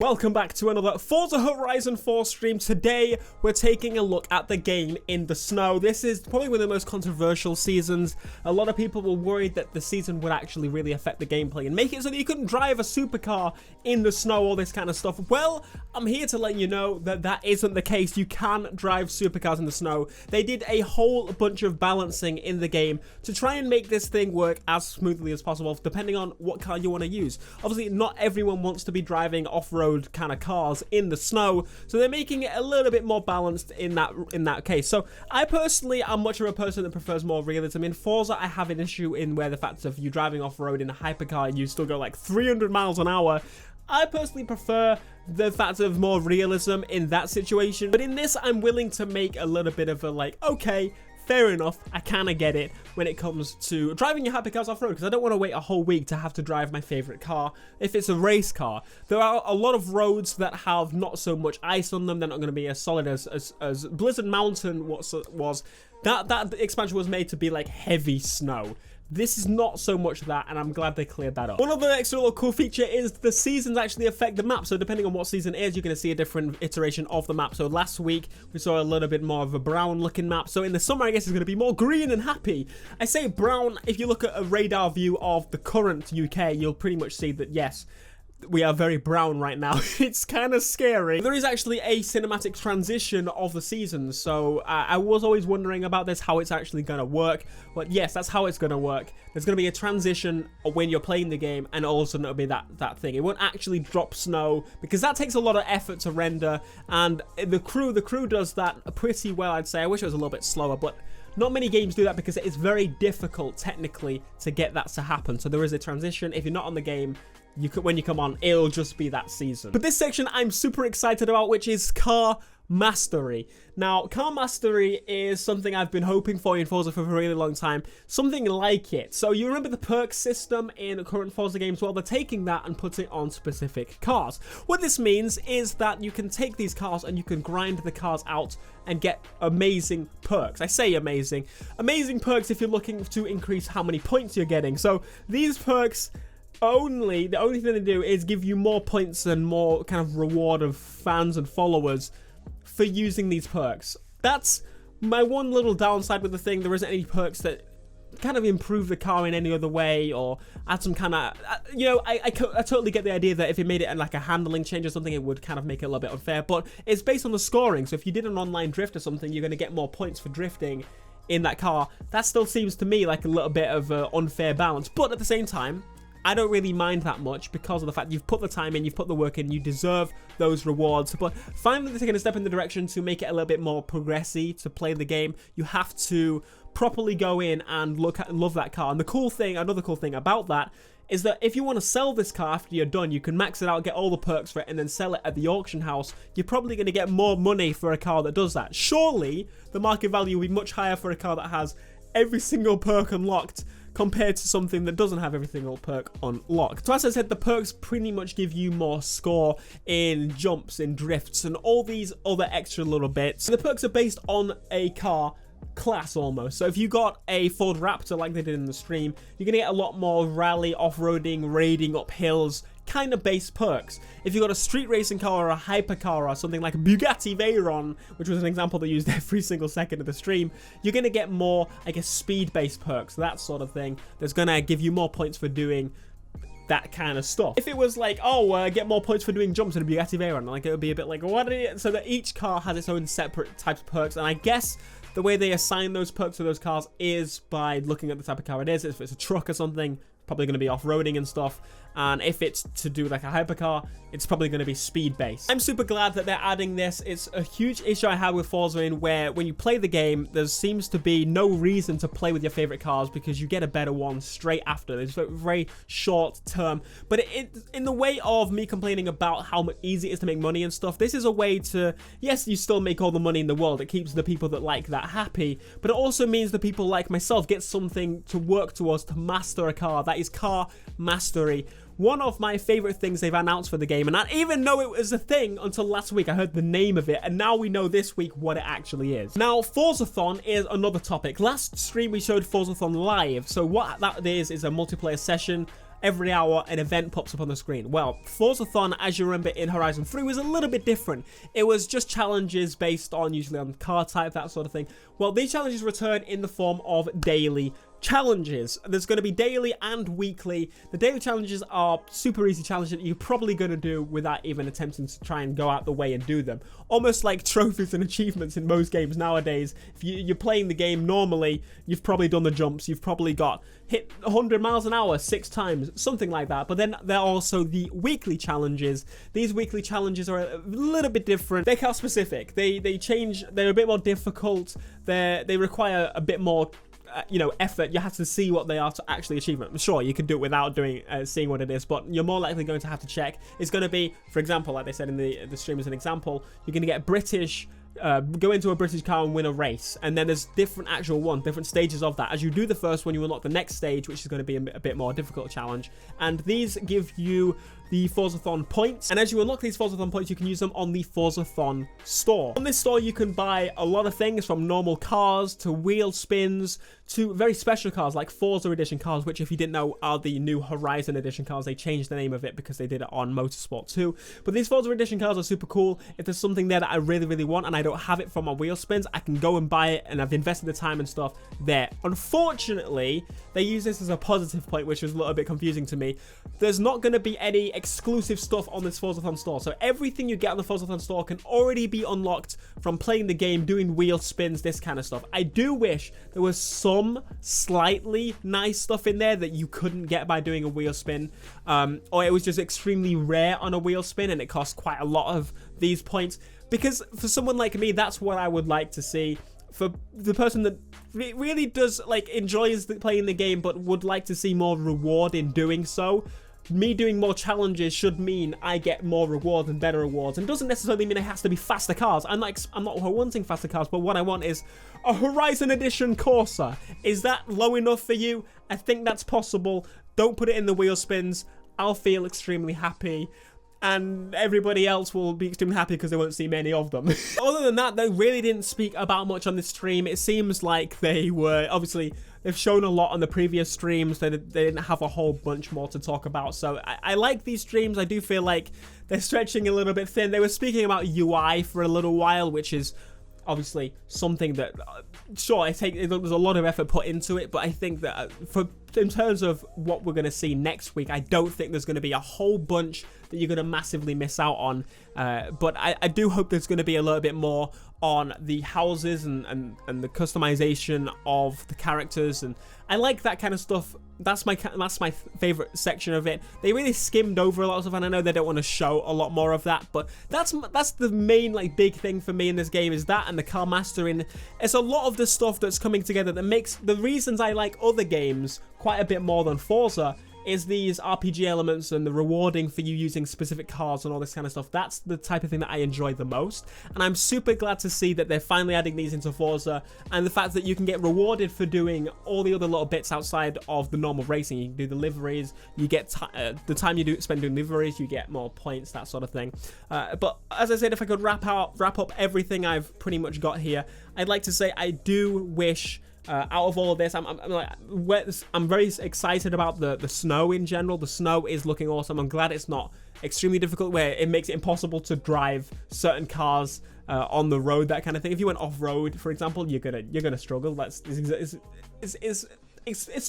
Welcome back to another Forza Horizon 4 stream. Today, we're taking a look at the game in the snow. This is probably one of the most controversial seasons. A lot of people were worried that the season would actually really affect the gameplay and make it so that you couldn't drive a supercar in the snow, all this kind of stuff. Well, I'm here to let you know that that isn't the case. You can drive supercars in the snow. They did a whole bunch of balancing in the game to try and make this thing work as smoothly as possible, depending on what car you want to use. Obviously, not everyone wants to be driving off-road kind of cars in the snow, so they're making it a little bit more balanced in that case. So I personally am much of a person that prefers more realism. In Forza, I have an issue in where the fact of you driving off-road in a hypercar and you still go like 300 miles an hour. I personally prefer the fact of more realism in that situation, but in this I'm willing to make a little bit of a like, okay, fair enough, I kind of get it when it comes to driving your hypercars off-road, because I don't want to wait a whole week to have to drive my favorite car if it's a race car. There are a lot of roads that have not so much ice on them. They're not going to be as solid as Blizzard Mountain was. That expansion was made to be like heavy snow. This is not so much that, and I'm glad they cleared that up. One other extra little cool feature is the seasons actually affect the map. So depending on what season it is, you're going to see a different iteration of the map. So last week, we saw a little bit more of a brown looking map. So in the summer, I guess it's going to be more green and happy. I say brown, if you look at a radar view of the current UK, you'll pretty much see that, yes, we are very brown right now. It's kind of scary. There is actually a cinematic transition of the seasons, so I was always wondering about this, how it's actually going to work. But yes, that's how it's going to work. There's going to be a transition when you're playing the game, and all of a sudden it'll be that thing. It won't actually drop snow, because that takes a lot of effort to render, and the crew does that pretty well, I'd say. I wish it was a little bit slower, but not many games do that because it's very difficult technically to get that to happen. So there is a transition. If you're not on the game, when you come on, it'll just be that season. But this section I'm super excited about, which is car mastery. Now, car mastery is something I've been hoping for in Forza for a really long time. Something like it. So you remember the perk system in current Forza games? Well, they're taking that and putting it on specific cars. What this means is that you can take these cars and you can grind the cars out and get amazing perks. I say amazing. Amazing perks if you're looking to increase how many points you're getting. So these perks, the only thing they do is give you more points and more kind of reward of fans and followers for using these perks. That's my one little downside with the thing. There isn't any perks that kind of improve the car in any other way or add some kind of, you know, I totally get the idea that if it made it like a handling change or something, it would kind of make it a little bit unfair, but it's based on the scoring. So if you did an online drift or something, you're going to get more points for drifting in that car. That still seems to me like a little bit of an unfair balance, but at the same time, I don't really mind that much because of the fact you've put the time in, you've put the work in, you deserve those rewards. But finally, they're taking a step in the direction to make it a little bit more progressy to play the game. You have to properly go in and look at and love that car. And the cool thing, another cool thing about that, is that if you want to sell this car after you're done, you can max it out, get all the perks for it, and then sell it at the auction house. You're probably going to get more money for a car that does that. Surely, the market value will be much higher for a car that has every single perk unlocked compared to something that doesn't have every single perk unlocked. So as I said, the perks pretty much give you more score in jumps, in drifts, and all these other extra little bits. And the perks are based on a car class almost. So if you got a Ford Raptor like they did in the stream, you're going to get a lot more rally, off-roading, raiding up hills, kind of base perks. If you got a street racing car or a hypercar or something like a Bugatti Veyron, which was an example that used every single second of the stream, you're going to get more, I guess, speed-based perks, that sort of thing, that's going to give you more points for doing that kind of stuff. If it was like, oh, get more points for doing jumps in a Bugatti Veyron, like it would be a bit like, what? So that each car has its own separate types of perks, and I guess the way they assign those perks to those cars is by looking at the type of car it is. If it's a truck or something, probably going to be off-roading and stuff, and if it's to do like a hypercar, it's probably going to be speed-based. I'm super glad that they're adding this. It's a huge issue I had with Forza in where when you play the game, there seems to be no reason to play with your favorite cars because you get a better one straight after. It's very short term, but in the way of me complaining about how easy it is to make money and stuff, this is a way to, yes, you still make all the money in the world. It keeps the people that like that happy, but it also means that people like myself get something to work towards to master a car. That is car mastery. One of my favorite things they've announced for the game, and I didn't even know it was a thing until last week. I heard the name of it, and now we know this week what it actually is. Now, Forzathon is another topic. Last stream we showed Forzathon live, so what that is a multiplayer session. every hour an event pops up on the screen. Well, Forzathon, as you remember in Horizon 3, was a little bit different. It was just challenges based on, usually on car type, that sort of thing. Well, these challenges return in the form of daily challenges. There's going to be daily and weekly. The daily challenges are super easy challenges that you're probably going to do without even attempting to try and go out the way and do them. Almost like trophies and achievements in most games nowadays. If you're playing the game normally, you've probably done the jumps, you've probably got hit 100 miles an hour 6 times, something like that. But then there are also the weekly challenges. These weekly challenges are a little bit different. They're car specific. They change. They're a bit more difficult. They require a bit more effort. You have to see what they are to actually achieve it. Sure, you can do it without seeing what it is, but you're more likely going to have to check. It's going to be, for example, like they said in the stream as an example, you're going to get go into a British car and win a race, and then there's different stages of that. As you do the first one, you unlock the next stage, which is going to be a bit more difficult challenge, and these give you the Forzathon points, and as you unlock these Forzathon points, you can use them on the Forzathon store. On this store, you can buy a lot of things, from normal cars to wheel spins to very special cars like Forza Edition cars, which, if you didn't know, are the new Horizon Edition cars. They changed the name of it because they did it on Motorsport 2. But these Forza Edition cars are super cool. If there's something there that I really, really want and I don't have it from my wheel spins, I can go and buy it, and I've invested the time and stuff there. Unfortunately, they use this as a positive point, which was a little bit confusing to me. There's not going to be any exclusive stuff on this Forzathon store. So everything you get on the Forzathon store can already be unlocked from playing the game, doing wheel spins, this kind of stuff. I do wish there was some slightly nice stuff in there that you couldn't get by doing a wheel spin, or it was just extremely rare on a wheel spin and it cost quite a lot of these points, because for someone like me, that's what I would like to see. For the person that really does enjoys playing the game but would like to see more reward in doing so, me doing more challenges should mean I get more rewards and better rewards, and doesn't necessarily mean it has to be faster cars. I'm not wanting faster cars, but what I want is a Horizon Edition Corsa. Is that low enough for you? I think that's possible. Don't put it in the wheel spins. I'll feel extremely happy, and everybody else will be extremely happy because they won't see many of them. Other than that, they really didn't speak about much on this stream. It seems like they were, obviously, they've shown a lot on the previous streams. They didn't have a whole bunch more to talk about. So I like these streams. I do feel like they're stretching a little bit thin. They were speaking about UI for a little while, which is obviously something that, sure, there's a lot of effort put into it, but I think that in terms of what we're going to see next week, I don't think there's going to be a whole bunch that you're going to massively miss out on. But I do hope there's going to be a little bit more on the houses and the customization of the characters, and I like that kind of stuff. That's my favorite section of it. They really skimmed over a lot of stuff, and I know they don't want to show a lot more of that, but that's the main big thing for me in this game, is that and the car mastering. It's a lot of the stuff that's coming together that makes the reasons I like other games quite a bit more than Forza is these RPG elements and the rewarding for you using specific cars and all this kind of stuff. That's the type of thing that I enjoy the most, and I'm super glad to see that they're finally adding these into Forza, and the fact that you can get rewarded for doing all the other little bits outside of the normal racing. You can do the liveries, you get the time you spend doing liveries, you get more points, that sort of thing. But as I said, if I could wrap up everything I've pretty much got here, I'd like to say I do wish, out of all of this, I'm very excited about the snow in general. The snow is looking awesome. I'm glad it's not extremely difficult where it makes it impossible to drive certain cars on the road, that kind of thing. If you went off-road, for example, you're gonna struggle. It's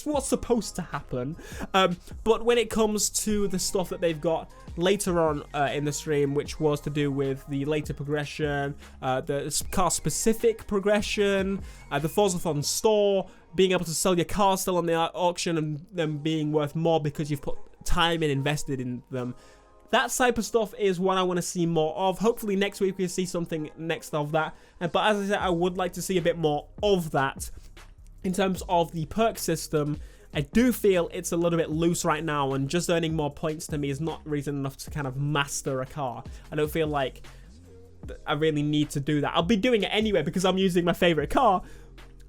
what's supposed to happen. But when it comes to the stuff that they've got later on in the stream, which was to do with the later progression, the car-specific progression, the Forzathon store, being able to sell your cars still on the auction and them being worth more because you've put time and invested in them. That type of stuff is what I want to see more of. Hopefully next week we'll see something next of that. But as I said, I would like to see a bit more of that. In terms of the perk system, I do feel it's a little bit loose right now, and just earning more points to me is not reason enough to kind of master a car. I don't feel like I really need to do that. I'll be doing it anyway because I'm using my favorite car,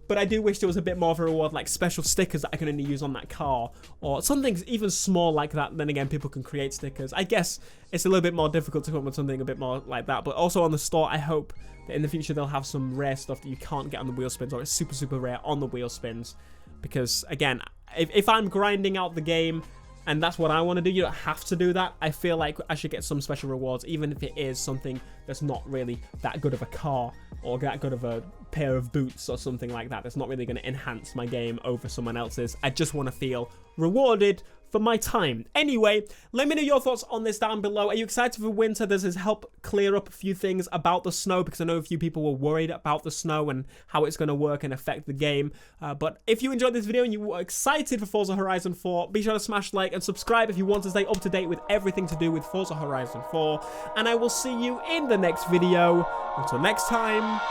but I do wish there was a bit more of a reward, like special stickers that I can only use on that car, or something even small like that. Then again, people can create stickers. I guess it's a little bit more difficult to come up with something a bit more like that, but also on the store, I hope that in the future they'll have some rare stuff that you can't get on the wheel spins, or it's super, super rare on the wheel spins. Because again, if I'm grinding out the game, and that's what I want to do. You don't have to do that. I feel like I should get some special rewards, even if it is something that's not really that good of a car or that good of a pair of boots or something like that. That's not really going to enhance my game over someone else's. I just want to feel rewarded for my time. Anyway, let me know your thoughts on this down below. Are you excited for winter? Does this help clear up a few things about the snow? Because I know a few people were worried about the snow and how it's going to work and affect the game. But if you enjoyed this video and you were excited for Forza Horizon 4, be sure to smash like and subscribe if you want to stay up to date with everything to do with Forza Horizon 4. And I will see you in the next video. Until next time,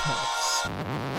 peace.